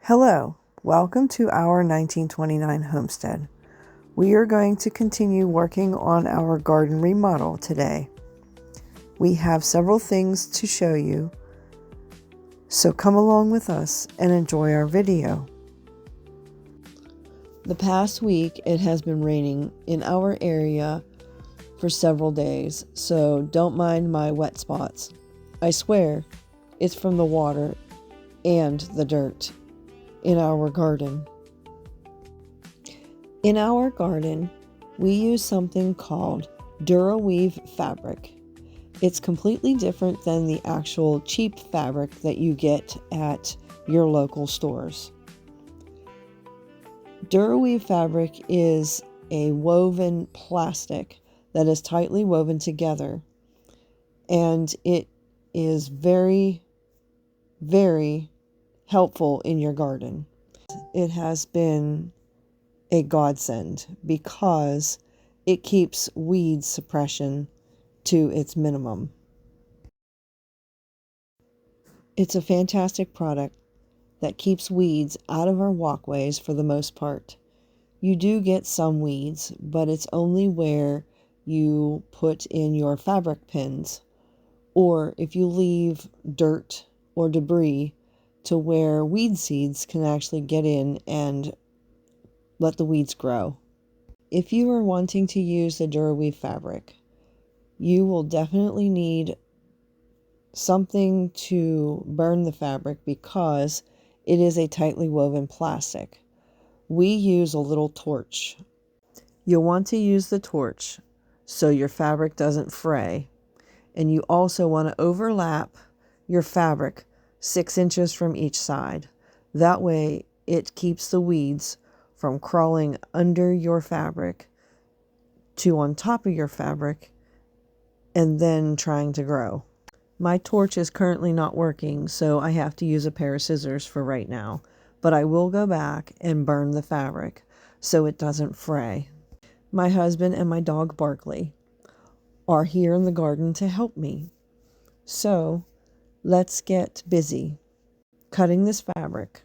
Hello, welcome to our 1929 homestead. We are going to continue working on our garden remodel today. We have several things to show you, so come along with us and enjoy our video. The past week it has been raining in our area for several days, so don't mind my wet spots. I swear it's from the water and the dirt in our garden. In our garden, we use something called DuraWeave fabric. It's completely different than the actual cheap fabric that you get at your local stores. DuraWeave fabric is a woven plastic that is tightly woven together, and it is very, very helpful in your garden. It has been a godsend because it keeps weed suppression to its minimum. It's a fantastic product that keeps weeds out of our walkways for the most part. You do get some weeds, but it's only where you put in your fabric pins, or if you leave dirt or debris to where weed seeds can actually get in and let the weeds grow. If you are wanting to use the DuraWeave fabric, you will definitely need something to burn the fabric because it is a tightly woven plastic. We use a little torch. You'll want to use the torch so your fabric doesn't fray, and you also want to overlap your fabric 6 inches from each side. That way it keeps the weeds from crawling under your fabric to on top of your fabric and then trying to grow. My torch is currently not working, so I have to use a pair of scissors for right now, but I will go back and burn the fabric so it doesn't fray. My husband and my dog Barkley are here in the garden to help me. So let's get busy cutting this fabric.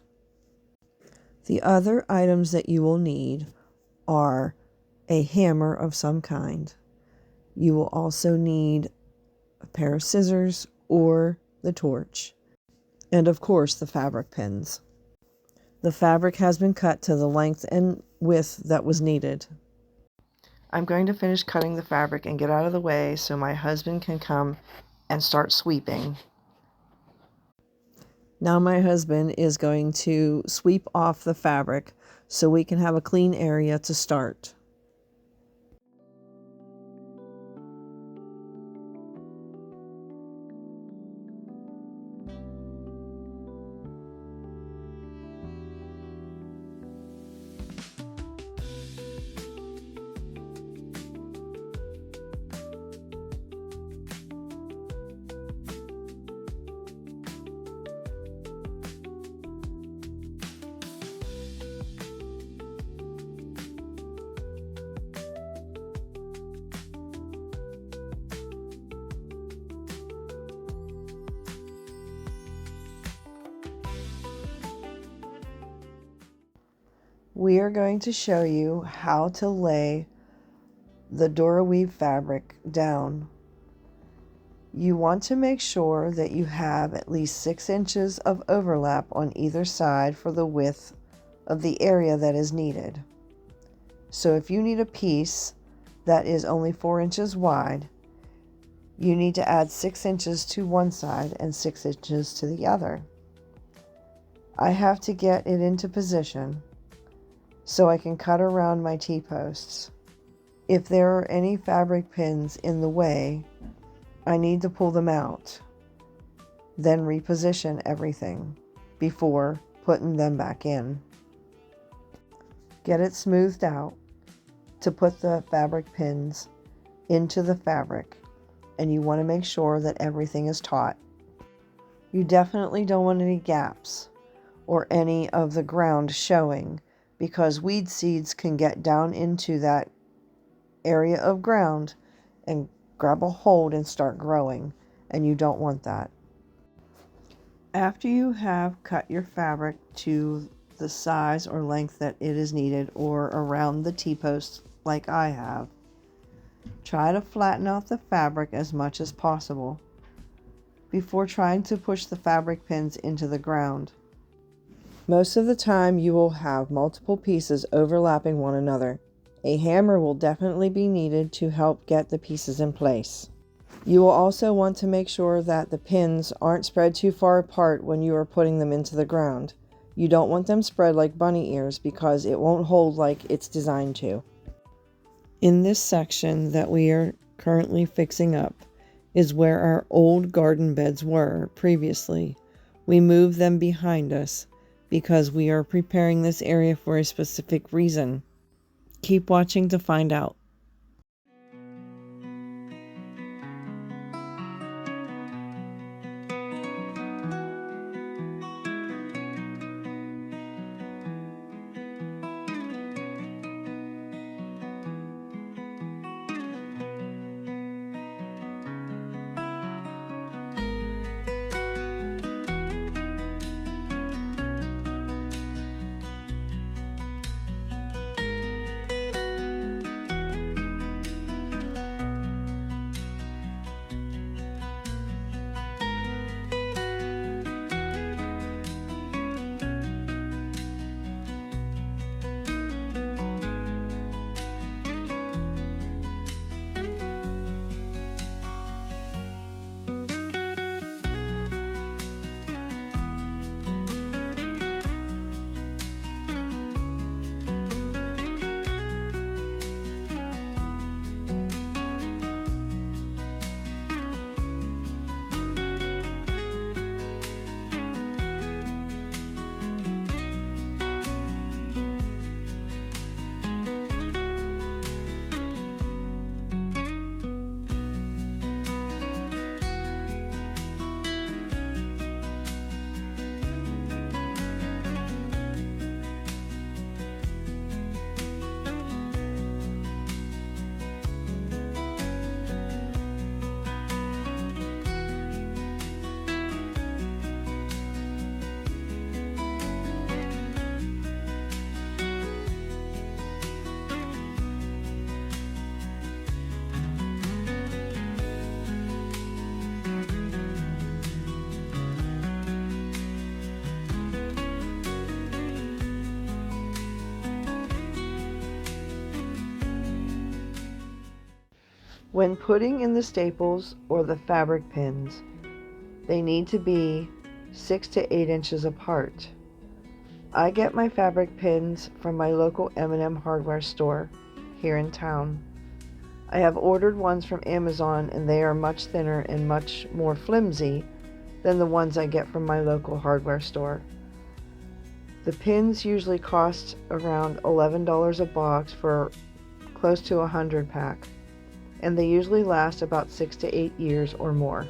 The other items that you will need are a hammer of some kind. You will also need a pair of scissors or the torch, and of course the fabric pins. The fabric has been cut to the length and width that was needed. I'm going to finish cutting the fabric and get out of the way so my husband can come and start sweeping. Now my husband is going to sweep off the fabric so we can have a clean area to start. We are going to show you how to lay the DuraWeave fabric down. You want to make sure that you have at least 6 inches of overlap on either side for the width of the area that is needed. So if you need a piece that is only 4 inches wide, you need to add 6 inches to one side and 6 inches to the other. I have to get it into position so I can cut around my T-posts. If there are any fabric pins in the way, I need to pull them out, then reposition everything before putting them back in. Get it smoothed out to put the fabric pins into the fabric, and you want to make sure that everything is taut. You definitely don't want any gaps or any of the ground showing, because weed seeds can get down into that area of ground and grab a hold and start growing, and you don't want that. After you have cut your fabric to the size or length that it is needed, or around the T-post like I have, try to flatten out the fabric as much as possible before trying to push the fabric pins into the ground. Most of the time you will have multiple pieces overlapping one another. A hammer will definitely be needed to help get the pieces in place. You will also want to make sure that the pins aren't spread too far apart when you are putting them into the ground. You don't want them spread like bunny ears because it won't hold like it's designed to. In this section that we are currently fixing up is where our old garden beds were previously. We moved them behind us because we are preparing this area for a specific reason. Keep watching to find out. When putting in the staples or the fabric pins, they need to be 6 to 8 inches apart. I get my fabric pins from my local M&M hardware store here in town. I have ordered ones from Amazon and they are much thinner and much more flimsy than the ones I get from my local hardware store. The pins usually cost around $11 a box for close to 100 pack, and they usually last about 6 to 8 years or more.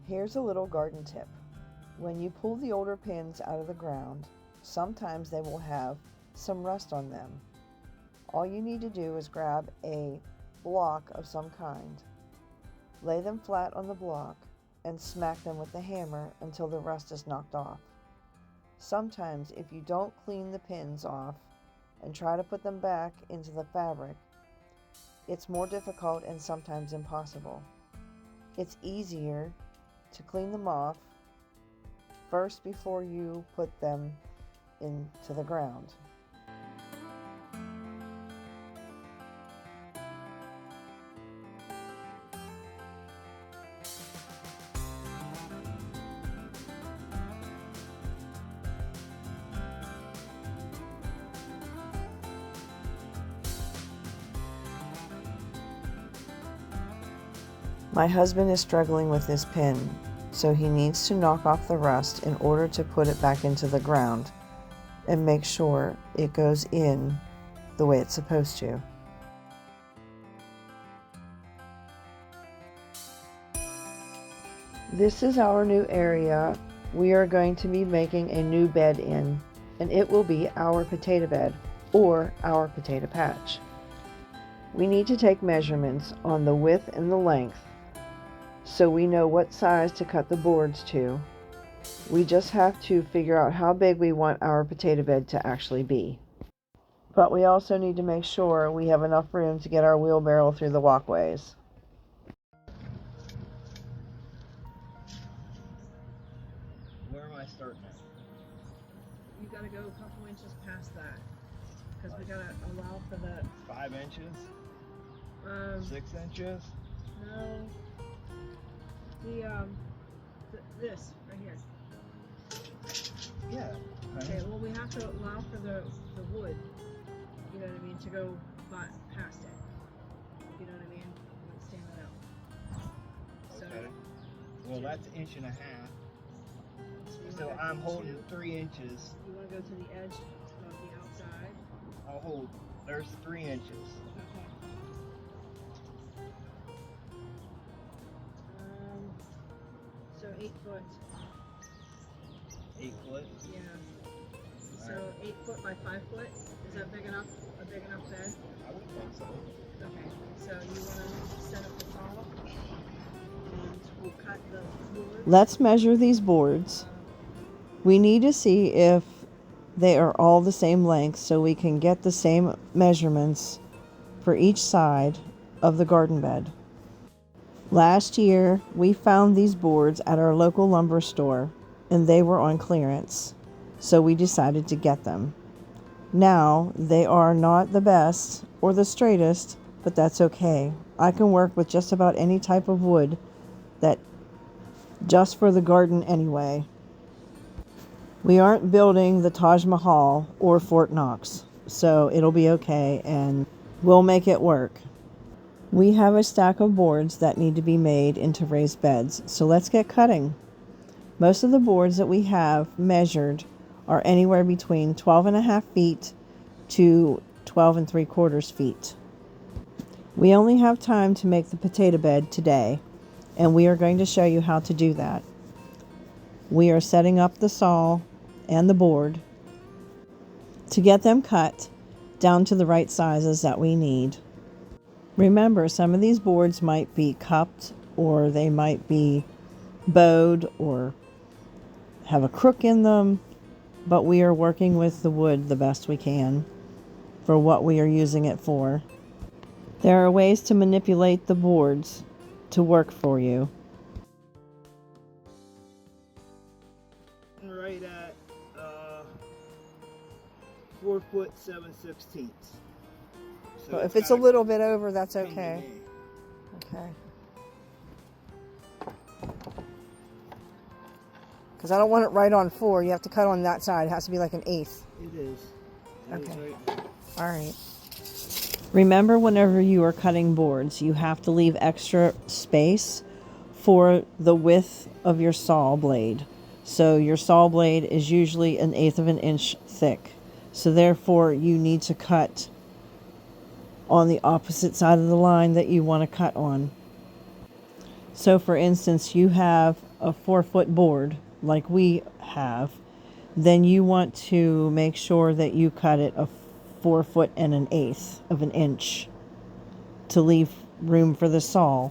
Here's a little garden tip. When you pull the older pins out of the ground, sometimes they will have some rust on them. All you need to do is grab a block of some kind, lay them flat on the block, and smack them with the hammer until the rust is knocked off. Sometimes if you don't clean the pins off and try to put them back into the fabric, it's more difficult and sometimes impossible. It's easier to clean them off first before you put them into the ground. My husband is struggling with this pin, so he needs to knock off the rust in order to put it back into the ground and make sure it goes in the way it's supposed to. This is our new area we are going to be making a new bed in, and it will be our potato bed or our potato patch. We need to take measurements on the width and the length so we know what size to cut the boards to. We just have to figure out how big we want our potato bed to actually be. But we also need to make sure we have enough room to get our wheelbarrow through the walkways. Where am I starting at? You gotta go a couple inches past that, because we gotta allow for the 5 inches? 6 inches? no, this right here. Yeah. Okay, well we have to allow for the wood, you know what I mean, to go past it. You know what I mean? Like standing out. So, Okay. Well, that's 1.5 inches. so So I'm holding 3 inches. You want to go to the edge of the outside? I'll hold, there's 3 inches. Okay. So 8 foot. 8 foot? Yeah. So 8 foot by 5 foot. Is that big enough? A big enough bed? I would think so. Okay. So you want to set up the saw, and we'll cut the boards. Let's measure these boards. We need to see if they are all the same length so we can get the same measurements for each side of the garden bed. Last year, we found these boards at our local lumber store, and they were on clearance, so we decided to get them. Now, they are not the best or the straightest, but that's okay. I can work with just about any type of wood that just for the garden anyway. We aren't building the Taj Mahal or Fort Knox, so it'll be okay and we'll make it work. We have a stack of boards that need to be made into raised beds, so let's get cutting. Most of the boards that we have measured are anywhere between 12.5 feet to 12.75 feet. We only have time to make the potato bed today, and we are going to show you how to do that. We are setting up the saw and the board to get them cut down to the right sizes that we need. Remember, some of these boards might be cupped, or they might be bowed or have a crook in them, but we are working with the wood the best we can for what we are using it for. There are ways to manipulate the boards to work for you. Right at 4 foot 7/16. So if it's a little bit over, that's okay. Okay. Because I don't want it right on 4. You have to cut on that side. It has to be like 1/8. It is. Okay. Right. All right. Remember, whenever you are cutting boards, you have to leave extra space for the width of your saw blade. So your saw blade is usually 1/8 of an inch thick. So therefore, you need to cut on the opposite side of the line that you want to cut on. So for instance, you have a 4-foot board like we have, then you want to make sure that you cut it a 4 foot and 1/8 of an inch to leave room for the saw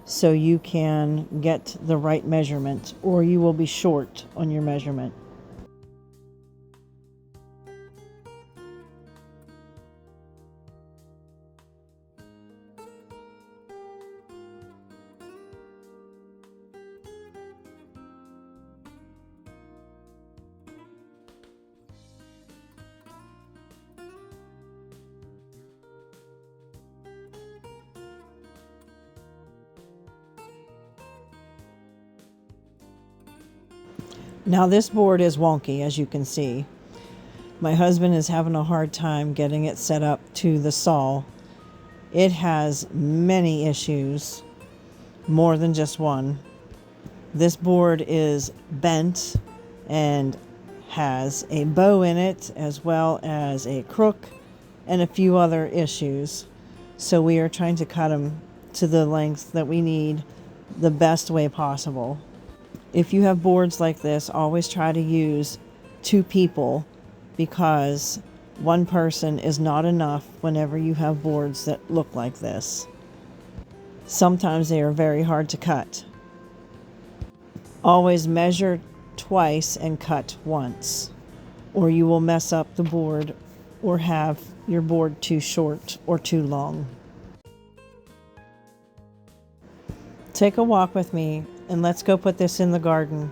so you can get the right measurement, or you will be short on your measurement. Now this board is wonky, as you can see. My husband is having a hard time getting it set up to the saw. It has many issues. more than just one. This board is bent and has a bow in it, as well as a crook and a few other issues. So we are trying to cut them to the length that we need, the best way possible. If you have boards like this, always try to use 2 people, because one person is not enough whenever you have boards that look like this. Sometimes they are very hard to cut. Always measure twice and cut once, or you will mess up the board or have your board too short or too long. Take a walk with me and let's go put this in the garden.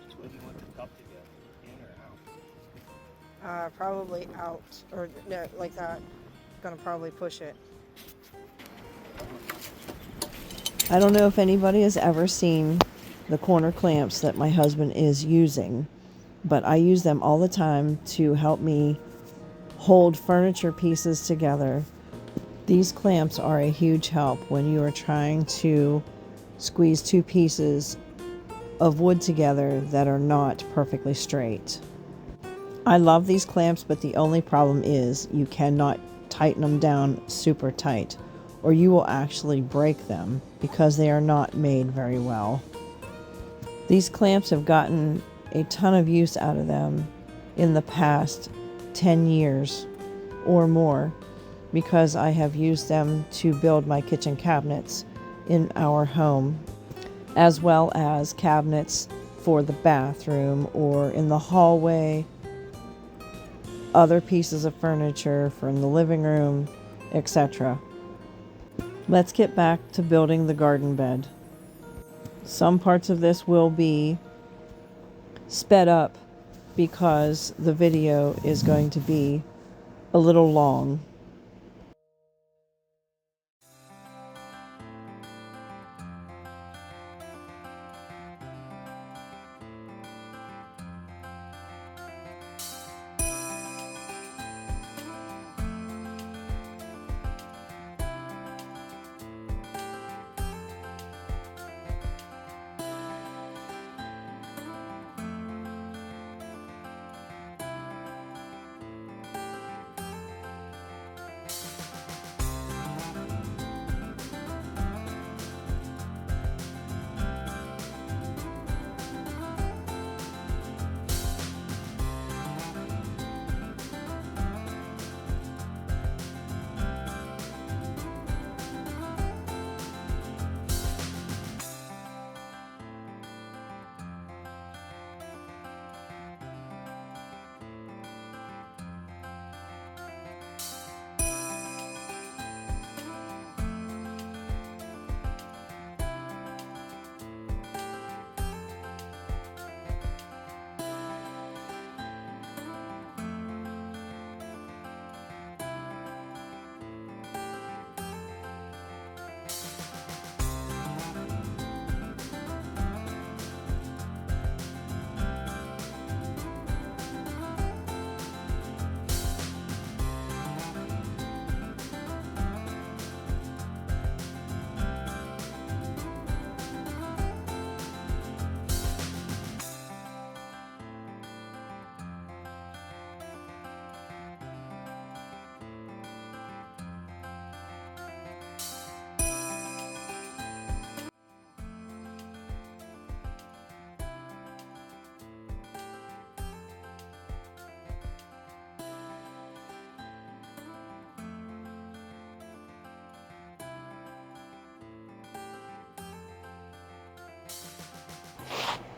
Which way do you want the cup to go? In or out? Probably out, or no, like that. Gonna probably push it. I don't know if anybody has ever seen the corner clamps that my husband is using, but I use them all the time to help me hold furniture pieces together. These clamps are a huge help when you are trying to squeeze 2 pieces of wood together that are not perfectly straight. I love these clamps, but the only problem is you cannot tighten them down super tight, or you will actually break them because they are not made very well. These clamps have gotten a ton of use out of them in the past 10 years or more, because I have used them to build my kitchen cabinets in our home, as well as cabinets for the bathroom or in the hallway, other pieces of furniture from the living room, etc. Let's get back to building the garden bed. Some parts of this will be sped up because the video is going to be a little long.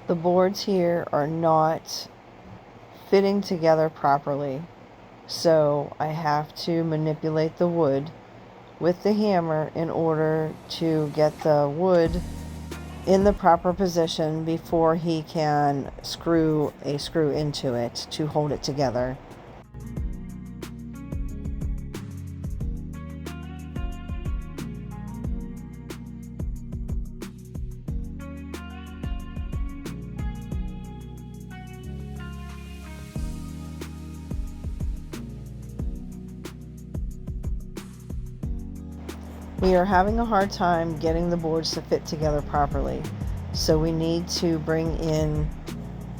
The boards here are not fitting together properly, so I have to manipulate the wood with the hammer in order to get the wood in the proper position before he can screw a screw into it to hold it together. We are having a hard time getting the boards to fit together properly, so we need to bring in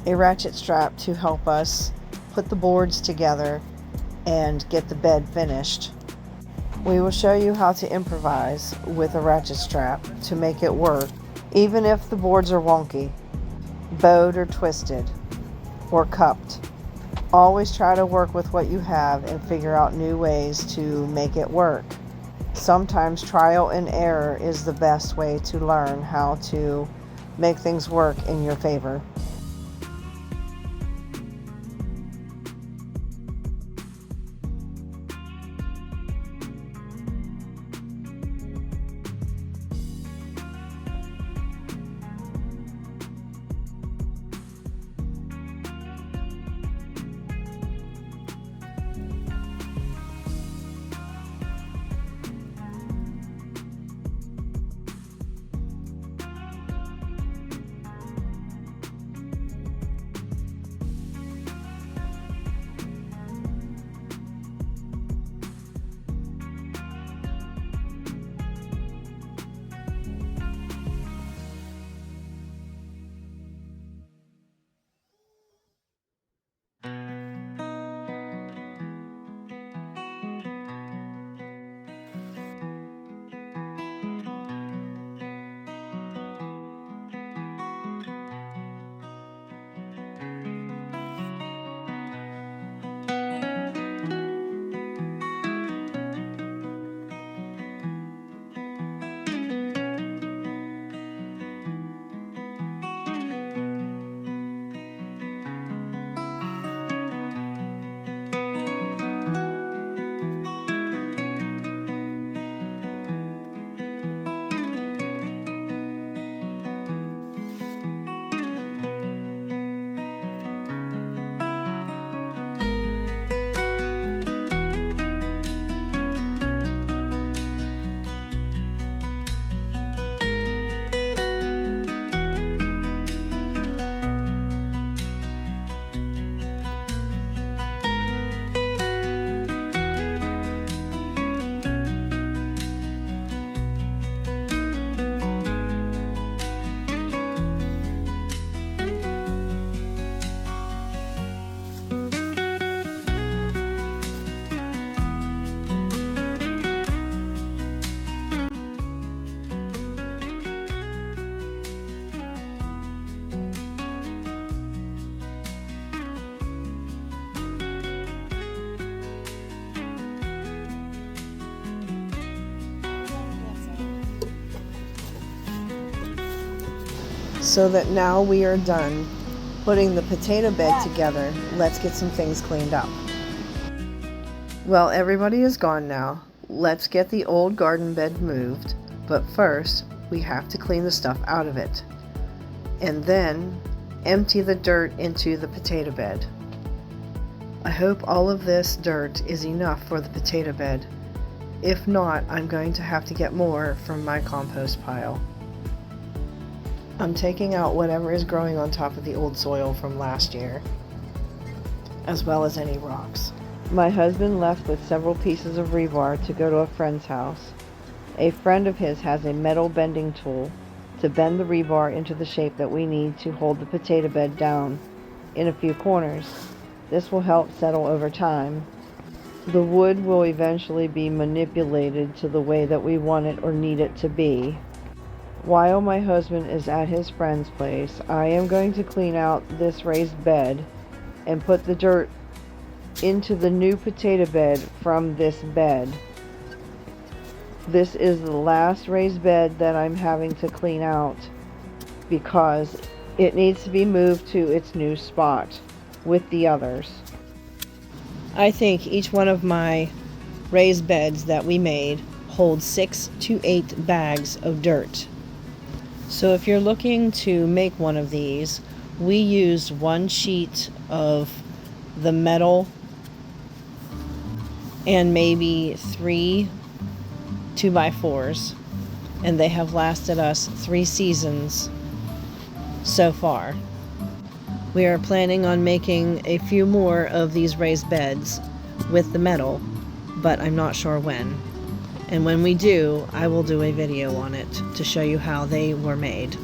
a ratchet strap to help us put the boards together and get the bed finished. We will show you how to improvise with a ratchet strap to make it work, even if the boards are wonky, bowed or twisted, or cupped. Always try to work with what you have and figure out new ways to make it work. Sometimes trial and error is the best way to learn how to make things work in your favor. So that now we are done putting the potato bed together, let's get some things cleaned up. Well, everybody is gone now. Let's get the old garden bed moved, but first we have to clean the stuff out of it and then empty the dirt into the potato bed. I hope all of this dirt is enough for the potato bed. If not, I'm going to have to get more from my compost pile. I'm taking out whatever is growing on top of the old soil from last year, as well as any rocks. My husband left with several pieces of rebar to go to a friend's house. A friend of his has a metal bending tool to bend the rebar into the shape that we need to hold the potato bed down in a few corners. This will help settle over time. The wood will eventually be manipulated to the way that we want it or need it to be. While my husband is at his friend's place, I am going to clean out this raised bed and put the dirt into the new potato bed from this bed. This is the last raised bed that I'm having to clean out because It needs to be moved to its new spot with the others. I think each one of my raised beds that we made holds 6 to 8 bags of dirt. So if you're looking to make one of these, we used 1 sheet of the metal and maybe 3 2x4s, and they have lasted us 3 seasons so far. We are planning on making a few more of these raised beds with the metal, but I'm not sure when. And when we do, I will do a video on it to show you how they were made.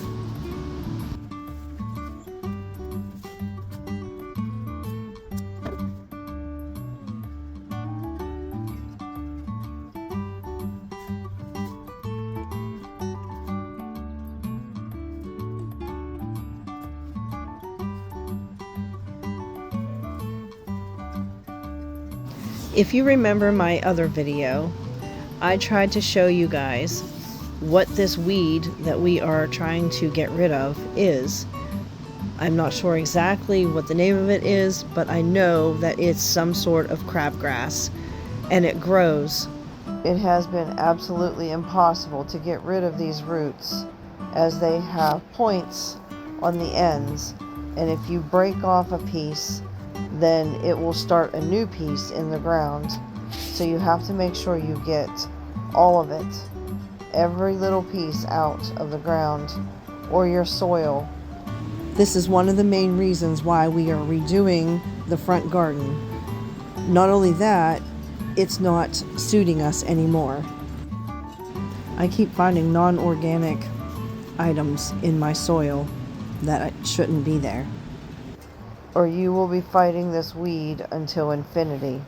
If you remember my other video, I tried to show you guys what this weed that we are trying to get rid of is. I'm not sure exactly what the name of it is, but I know that it's some sort of crabgrass, and it grows. It has been absolutely impossible to get rid of these roots, as they have points on the ends, and if you break off a piece, then it will start a new piece in the ground. So you have to make sure you get all of it, every little piece out of the ground or your soil. This is one of the main reasons why we are redoing the front garden. Not only that, it's not suiting us anymore. I keep finding non-organic items in my soil that shouldn't be there. Or you will be fighting this weed until infinity.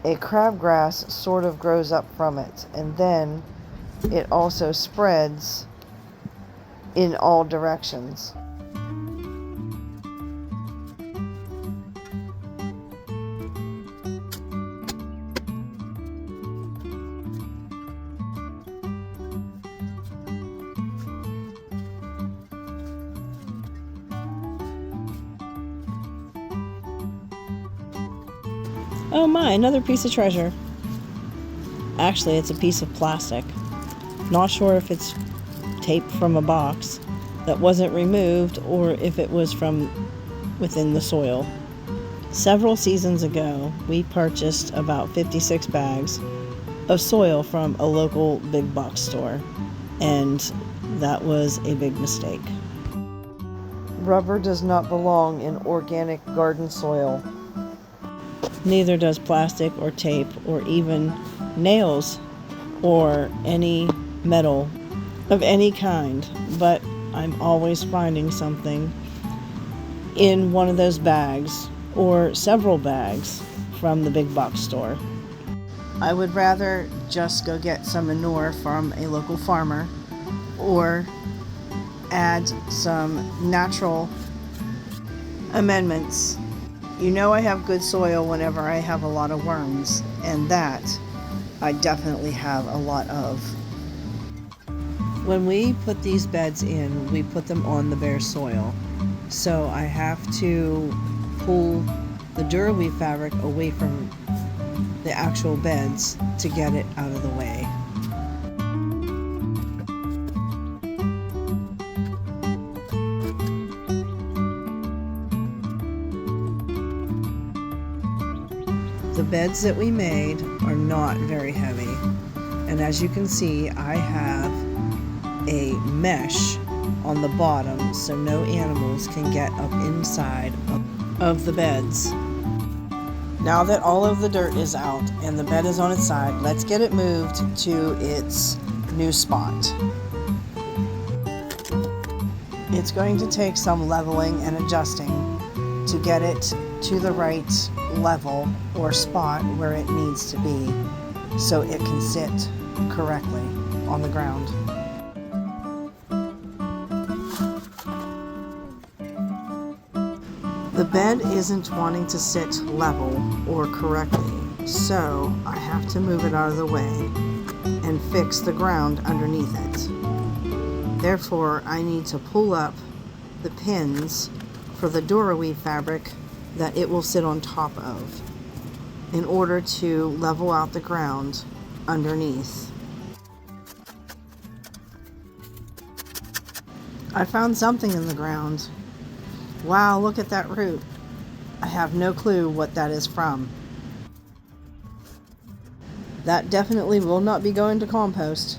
A crabgrass sort of grows up from it, and then it also spreads in all directions. Oh my, another piece of treasure. Actually, it's a piece of plastic. Not sure if it's tape from a box that wasn't removed or if it was from within the soil. Several seasons ago, we purchased about 56 bags of soil from a local big box store, and that was a big mistake. Rubber does not belong in organic garden soil. Neither does plastic or tape or even nails or any metal of any kind, but I'm always finding something in one of those bags or several bags from the big box store. I would rather just go get some manure from a local farmer or add some natural amendments. You know I have good soil whenever I have a lot of worms, and that I definitely have a lot of. When we put these beds in, we put them on the bare soil. So I have to pull the Duraweave fabric away from the actual beds to get it out of the way. The beds that we made are not very heavy, and as you can see, I have a mesh on the bottom so no animals can get up inside of the beds. Now that all of the dirt is out and the bed is on its side, let's get it moved to its new spot. It's going to take some leveling and adjusting to get it to the right level or spot where it needs to be so it can sit correctly on the ground. The bed isn't wanting to sit level or correctly, so I have to move it out of the way and fix the ground underneath it. Therefore, I need to pull up the pins for the Duraweave fabric that it will sit on top of in order to level out the ground underneath. I found something in the ground. Wow, look at that root. I have no clue what that is from. That definitely will not be going to compost.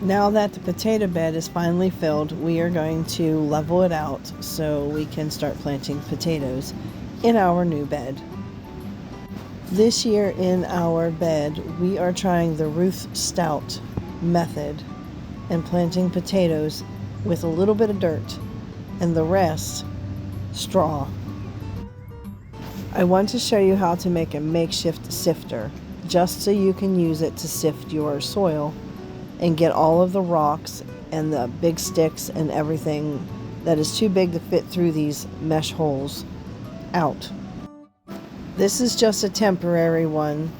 Now that the potato bed is finally filled, we are going to level it out so we can start planting potatoes in our new bed. This year in our bed, we are trying the Ruth Stout method and planting potatoes with a little bit of dirt and the rest straw. I want to show you how to make a makeshift sifter, just so you can use it to sift your soil and get all of the rocks and the big sticks and everything that is too big to fit through these mesh holes out. This is just a temporary one.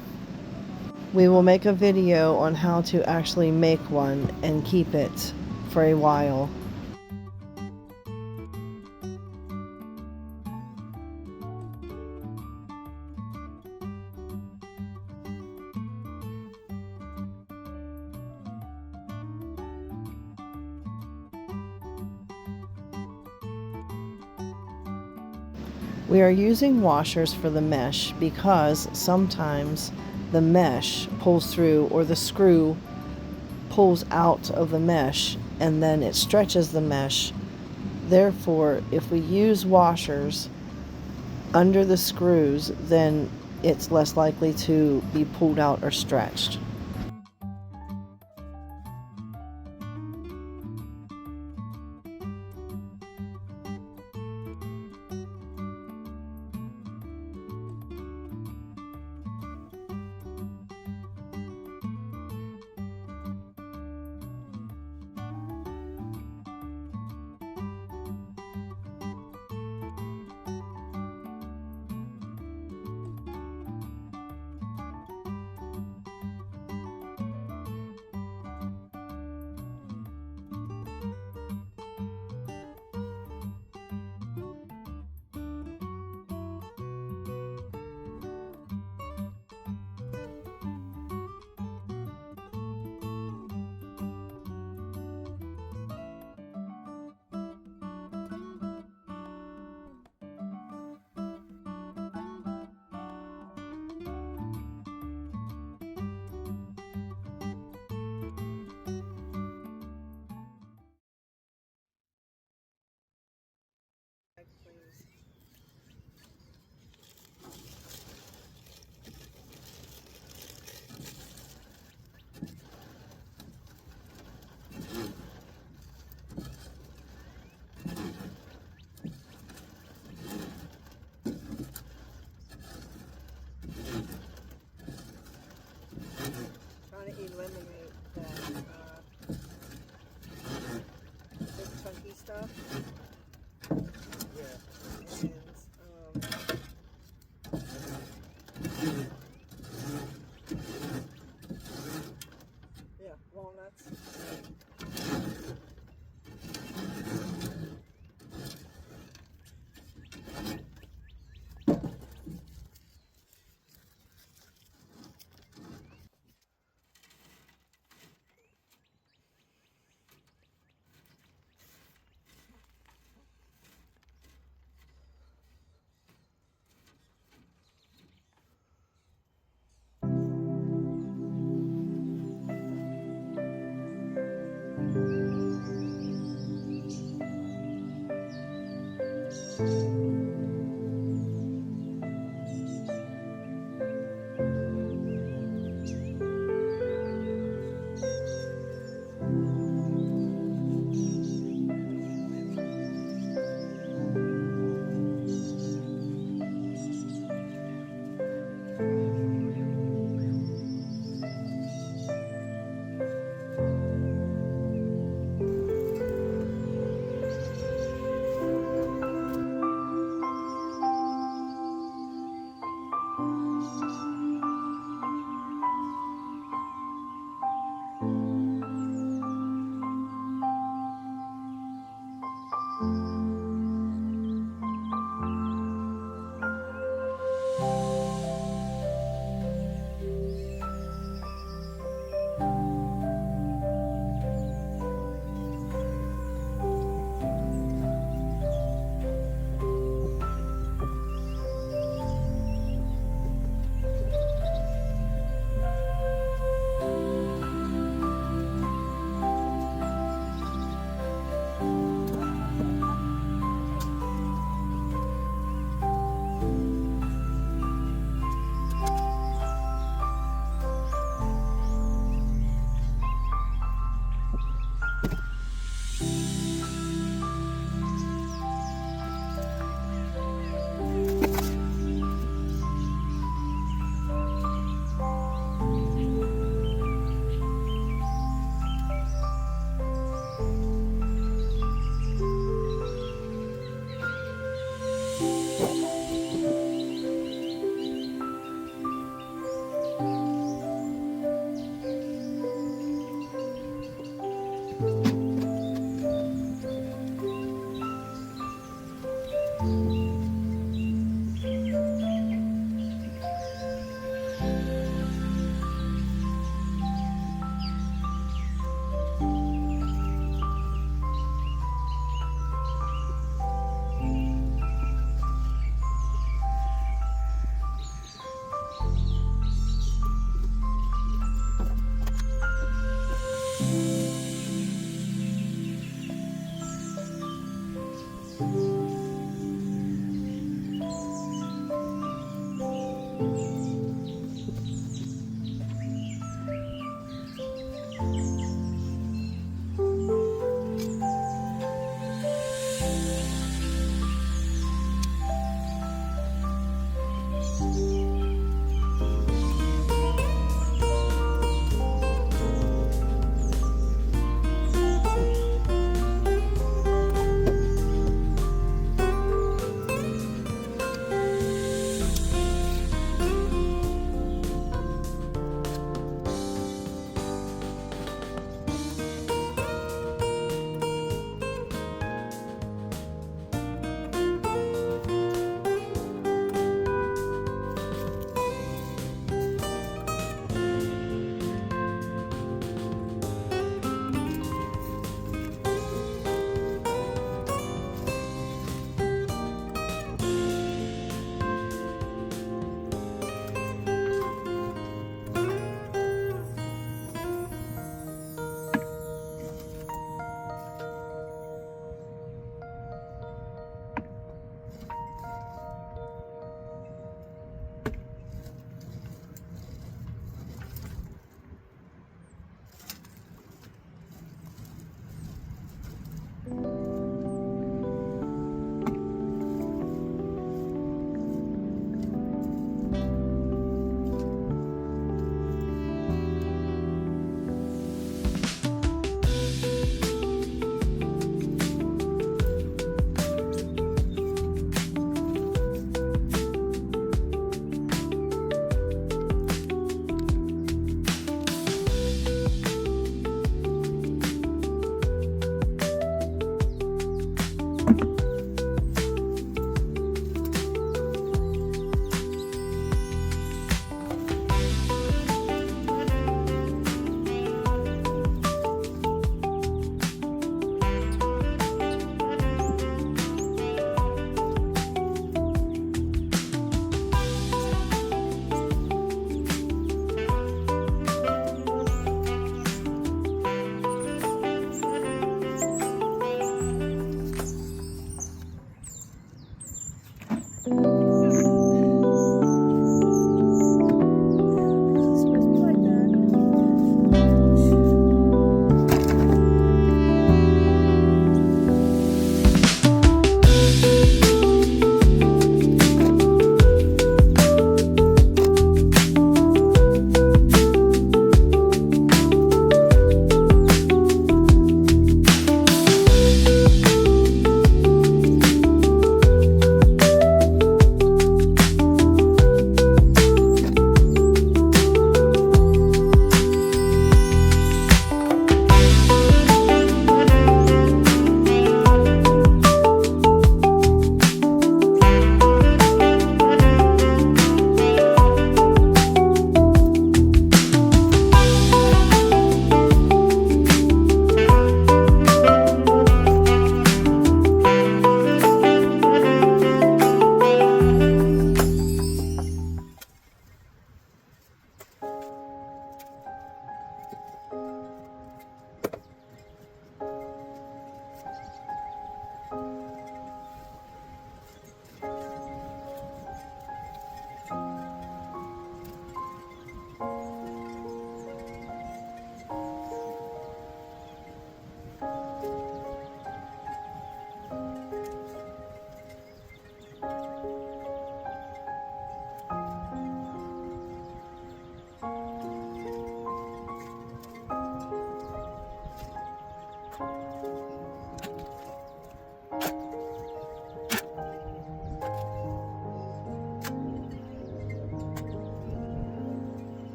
We will make a video on how to actually make one and keep it for a while. We are using washers for the mesh because sometimes the mesh pulls through or the screw pulls out of the mesh and then it stretches the mesh. Therefore, if we use washers under the screws, then it's less likely to be pulled out or stretched. sticky stuff. Yeah. And yeah, walnuts.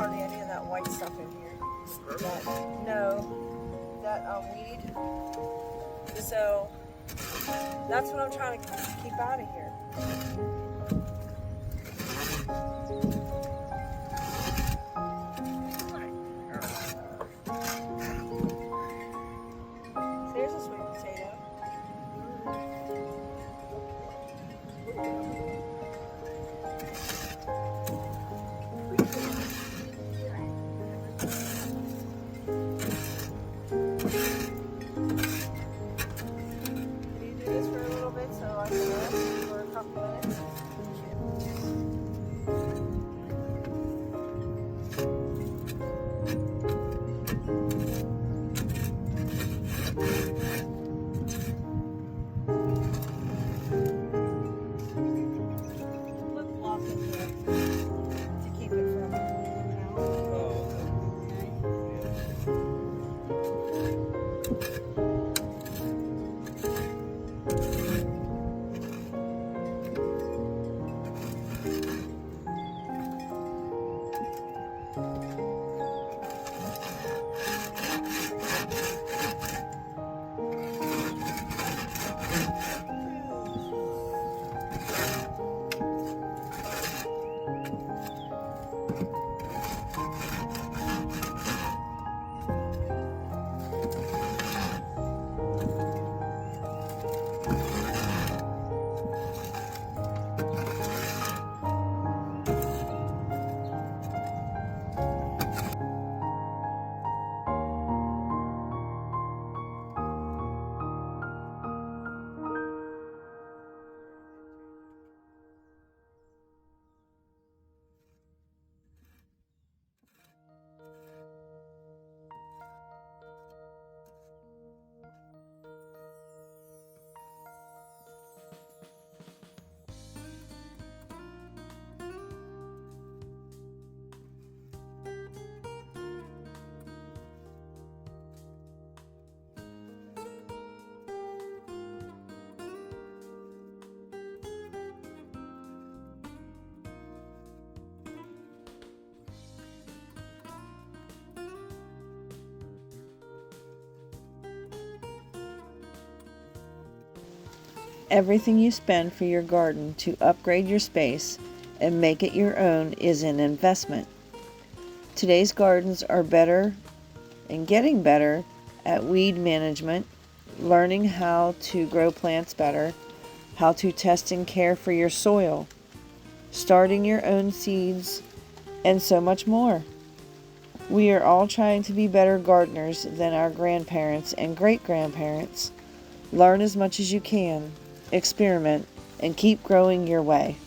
hardly any of that white stuff in here. That weed. So that's what I'm trying to keep out of here. There's a sweet potato. Can you do this for a little bit so I can rest for a couple minutes? Flip flop in here to keep it from moving out. Everything you spend for your garden to upgrade your space and make it your own is an investment. Today's gardens are better and getting better at weed management, learning how to grow plants better, how to test and care for your soil, starting your own seeds, and so much more. We are all trying to be better gardeners than our grandparents and great-grandparents. Learn as much as you can, experiment, and keep growing your way.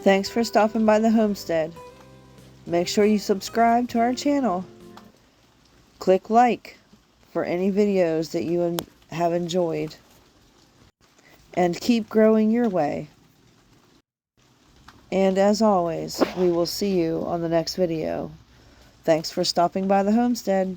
Thanks for stopping by the homestead. Make sure you subscribe to our channel. Click like for any videos that you have enjoyed. And keep growing your way. And as always, we will see you on the next video. Thanks for stopping by the homestead.